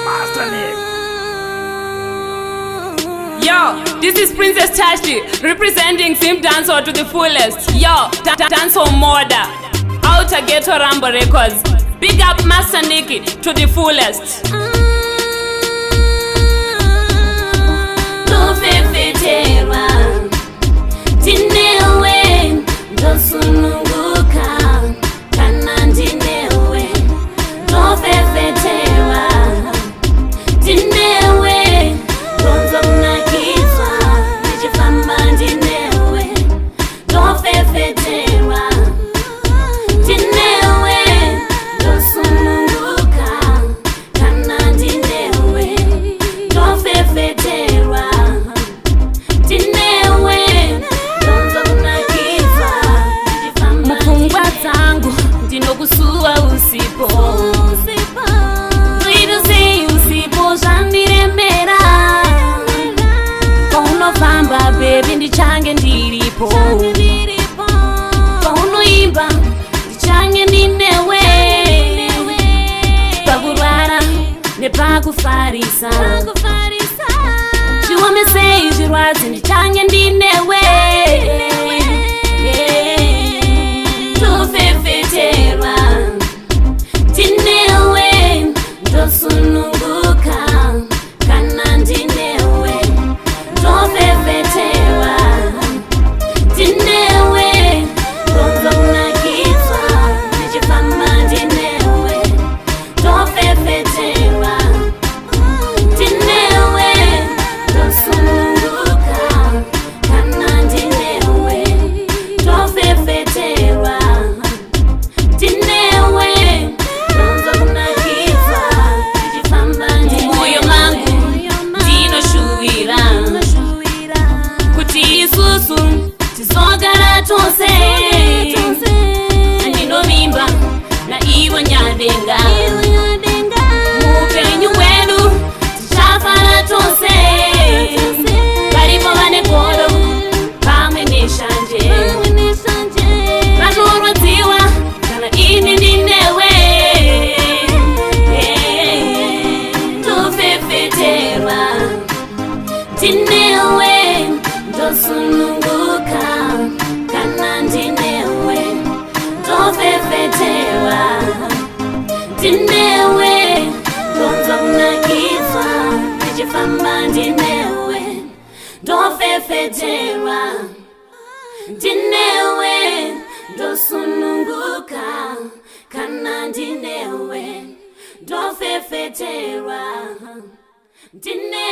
Master Nick. Yo, this is Princess Tashi representing Sim Dancehall to the fullest. Yo, Dancehall Murder, Outer Ghetto Rambo Records. Big up Master Nicky to the fullest. Tofefeterwa tinewe ndosununguka kana ndinewe. Tofefeterwa tinewe ndonzo mnakizwa nichifamba ndinewe. Tofefeterwa tinewe ndosununguka kana ndinewe. Tofefeterwa ndinokusuwa usipo Riduzi usipo zvandiremera. Paunofamba baby ndichange ndiripo. Paunoimba ndichange ndinewe. Pakurwara nepakufarisa zviomesei zvirwadzi ndichange ndinewe. Tofefeterwa tinewe ndosununguka kana ndinewe. Tofefeterwa tinewe ndonzo mnakizwa nichifamba ndinewe. Tofefeterwa tinewe ndosununguka kana ndinewe. Tofefeterwa moyo mangu ndinoshuwira kuti isusu tizogara tose. Andinovimba naivo nyadenga muupenyu hwedu tichafara tose. Varipo vane godo pamwe neshanje vanorwadziwa kana ini ndinewe. Tofefeterwa tinewe ndosununguka kana ndinewe. Tofefeterwa tinewe ndonzo mnakizwa nichifamba ndinewe. Tofefeterwa tinewe ndosununguka kana ndinewe. Tofefeterwa tinewe.